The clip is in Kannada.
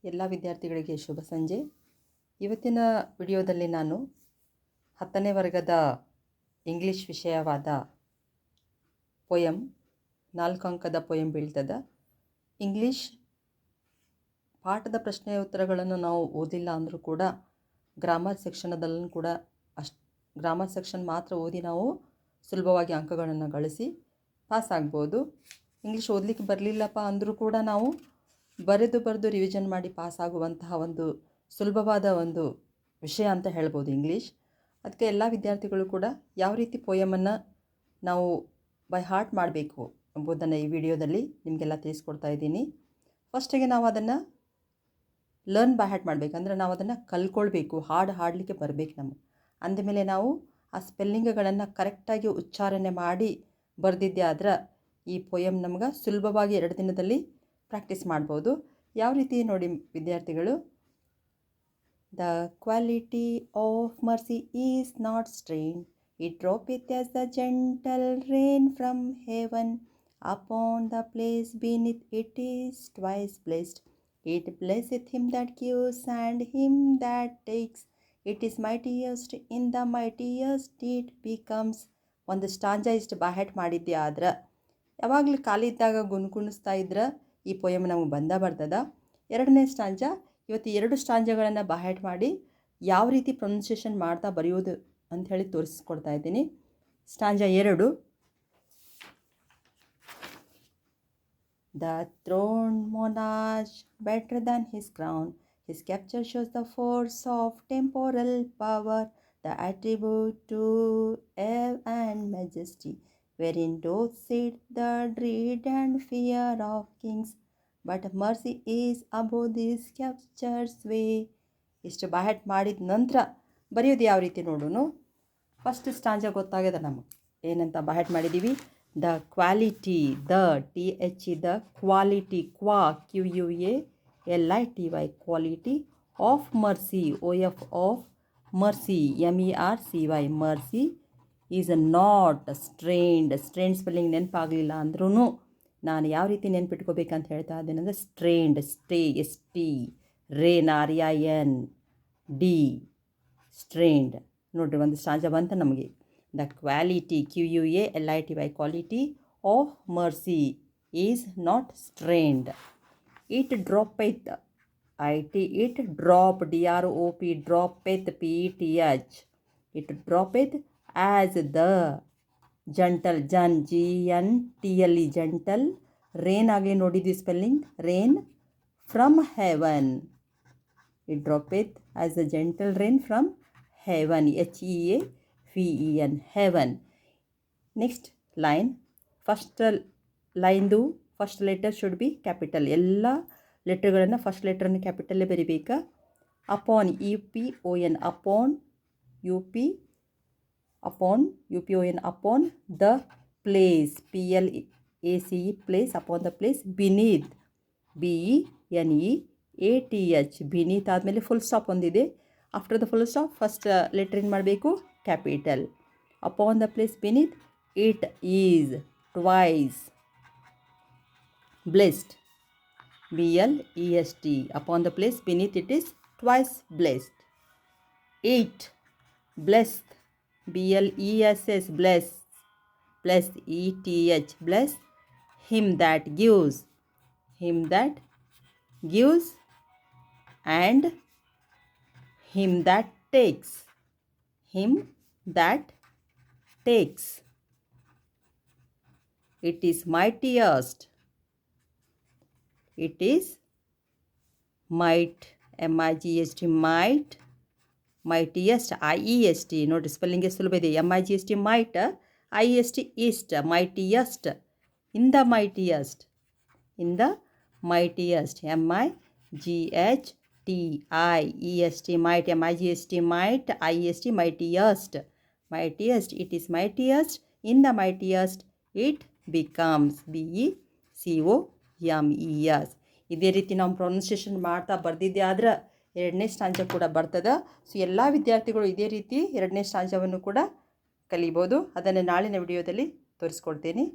ಎಲ್ಲ ವಿದ್ಯಾರ್ಥಿಗಳಿಗೆ ಶುಭ ಸಂಜೆ. ಇವತ್ತಿನ ವಿಡಿಯೋದಲ್ಲಿ ನಾನು 10ನೇ ವರ್ಗದ ಇಂಗ್ಲೀಷ್ ವಿಷಯವಾದ ಪೊಯಮ್ 4 ಅಂಕದ ಪೊಯಮ್ ಬೀಳ್ತದೆ. ಇಂಗ್ಲೀಷ್ ಪಾಠದ ಪ್ರಶ್ನೆ ಉತ್ತರಗಳನ್ನು ನಾವು ಓದಿಲ್ಲ ಅಂದರೂ ಕೂಡ ಗ್ರಾಮರ್ ಸೆಕ್ಷನದಲ್ಲೂ ಕೂಡ ಗ್ರಾಮರ್ ಸೆಕ್ಷನ್ ಮಾತ್ರ ಓದಿ ನಾವು ಸುಲಭವಾಗಿ ಅಂಕಗಳನ್ನು ಗಳಿಸಿ ಪಾಸ್ ಆಗ್ಬೋದು. ಇಂಗ್ಲೀಷ್ ಓದಲಿಕ್ಕೆ ಬರಲಿಲ್ಲಪ್ಪ ಅಂದರೂ ಕೂಡ ನಾವು ಬರೆದು ರಿವಿಷನ್ ಮಾಡಿ ಪಾಸ್ ಆಗುವಂತಹ ಒಂದು ಸುಲಭವಾದ ಒಂದು ವಿಷಯ ಅಂತ ಹೇಳ್ಬೋದು ಇಂಗ್ಲೀಷ್. ಅದಕ್ಕೆ ಎಲ್ಲ ವಿದ್ಯಾರ್ಥಿಗಳು ಕೂಡ ಯಾವ ರೀತಿ ಪೊಯಮನ್ನು ನಾವು ಬೈ ಹಾರ್ಟ್ ಮಾಡಬೇಕು ಎಂಬುದನ್ನು ಈ ವಿಡಿಯೋದಲ್ಲಿ ನಿಮಗೆಲ್ಲ ತಿಳಿಸ್ಕೊಡ್ತಾ ಇದ್ದೀನಿ. ಫಸ್ಟಿಗೆ ನಾವು ಅದನ್ನು ಲರ್ನ್ ಬೈ ಹಾರ್ಟ್ ಮಾಡಬೇಕಂದ್ರೆ ನಾವು ಅದನ್ನು ಕಲ್ಕೊಳ್ಬೇಕು, ಹಾಡಲಿಕ್ಕೆ ಬರಬೇಕು ನಮಗೆ. ಅಂದಮೇಲೆ ನಾವು ಆ ಸ್ಪೆಲ್ಲಿಂಗ್ಗಳನ್ನು ಕರೆಕ್ಟಾಗಿ ಉಚ್ಚಾರಣೆ ಮಾಡಿ ಬರೆದಿದ್ದೆ ಆದ್ರೆ ಈ ಪೊಯಮ್ ನಮ್ಗೆ ಸುಲಭವಾಗಿ 2 ದಿನದಲ್ಲಿ ಪ್ರಾಕ್ಟೀಸ್ ಮಾಡ್ಬೋದು. ಯಾವ ರೀತಿ ನೋಡಿ ವಿದ್ಯಾರ್ಥಿಗಳು, the quality of mercy is not strain, it droppeth as the gentle rain from heaven, upon the place beneath it is twice blessed, it blesseth him that gives and him that takes, it is mightiest in the mightiest it becomes. ಒಂದು ಸ್ಟಾಂಜಾ ಇಷ್ಟು ಬಾಹೆಟ್ ಮಾಡಿದ್ದೆ ಆದ್ರೆ ಯಾವಾಗಲೂ ಖಾಲಿದ್ದಾಗ ಗುಣಗುಣಿಸ್ತಾ ಇದ್ರೆ ಈ ಪೊಯಮ್ ನಮಗೆ ಬರ್ತದ. 2ನೇ ಸ್ಟಾಂಜಾ, ಇವತ್ತು 2 ಸ್ಟಾಂಜಾಗಳನ್ನು ಬಾಹೆಟ್ ಮಾಡಿ ಯಾವ ರೀತಿ ಪ್ರೊನೌನ್ಸಿಯೇಷನ್ ಮಾಡ್ತಾ ಬರೆಯೋದು ಅಂಥೇಳಿ ತೋರಿಸ್ಕೊಡ್ತಾ ಇದ್ದೀನಿ. ಸ್ಟಾಂಜಾ 2, The throned monarch better than his crown, his capture shows the force of temporal power, the attribute to awe and majesty, wherein doth sit the dread and fear of kings, but mercy is above this capture's way. ಇಷ್ಟು ಬಾಹೆಟ್ ಮಾಡಿದ ನಂತರ ಬರೆಯೋದು ಯಾವ ರೀತಿ ನೋಡೋಣ. ಫಸ್ಟ್ ಸ್ಟಾಂಜಾ ಗೊತ್ತಾಗಿದೆ ನಮಗೆ ಏನಂತ ಬಾಹೆಟ್ ಮಾಡಿದ್ದೀವಿ. The quality, the TH, the quality, ಕ್ವಾ QUALITY, quality of mercy, OF of mercy, MERCY, mercy is not strained. Strained spelling ನೆನಪಾಗಲಿಲ್ಲ ಅಂದ್ರೂ ನಾನು ಯಾವ ರೀತಿ ನೆನ್ಪಿಟ್ಕೋಬೇಕಂತ ಹೇಳ್ತಾ ಇದ್ದೇನೆಂದರೆ strained, ST, rain RIND, strained. ನೋಡಿರಿ ಒಂದು ಸ್ಟಾಂಜಾ ಬಂತ ನಮಗೆ. The quality QUALITY, quality of mercy is not strained. It droppeth, it drop, DROP, dropeth, PETH, it dropeth as the gentle, GNTLE, gentle rain. ಆಗಲಿ ನೋಡಿದ್ವಿ spelling, rain from heaven, it dropeth as the gentle rain from heaven, HEAVEN, heaven. Next line, first ಲೈನ್ದು first letter should be capital. ಎಲ್ಲ ಲೆಟರ್ಗಳನ್ನು ಫಸ್ಟ್ ಲೆಟ್ರನ್ನು ಕ್ಯಾಪಿಟಲ್ಲೇ ಬರಿಬೇಕಾ. Upon, UPON, upon, UPON, upon the place, PLACE, place, upon the place, beneath, BENEATH, beneath ಆದಮೇಲೆ ಫುಲ್ ಸ್ಟಾಪ್ ಒಂದಿದೆ. After the full stop first letter ಏನು ಮಾಡಬೇಕು, capital. Upon the place beneath, it is twice blessed, BLEST, upon the place beneath it is twice blessed. 8, blessed, BLESS, blessed, blessed, ETH, bless, him that gives, and him that takes, it is mightiest, might, MIGHT, might, mightiest, IEST. ನೋಡಿ ಸ್ಪೆಲ್ಲಿಂಗ್ಗೆ ಸುಲಭ ಇದೆ. MIGHT might, IEST east, mightiest, in the mightiest, MIGHTIEST, might, MIGHT might, IEST mightiest, it is mightiest, in the mightiest it becomes, BECOMES. ಇದೇ ರೀತಿ ನಾವು ಪ್ರೊನೌನ್ಸಿಯೇಷನ್ ಮಾಡ್ತಾ ಬರೆದಿದ್ದೆ ಆದ್ರೆ 2ನೇ ಸ್ಟಾಂಜಾ ಕೂಡ ಬರ್ತದೆ. ಸೊ ಎಲ್ಲ ವಿದ್ಯಾರ್ಥಿಗಳು ಇದೇ ರೀತಿ 2ನೇ ಸ್ಟಾಂಜಾವನ್ನು ಕೂಡ ಕಲಿಬೋದು. ಅದನ್ನು ನಾಳಿನ ವಿಡಿಯೋದಲ್ಲಿ ತೋರಿಸ್ಕೊಡ್ತೀನಿ.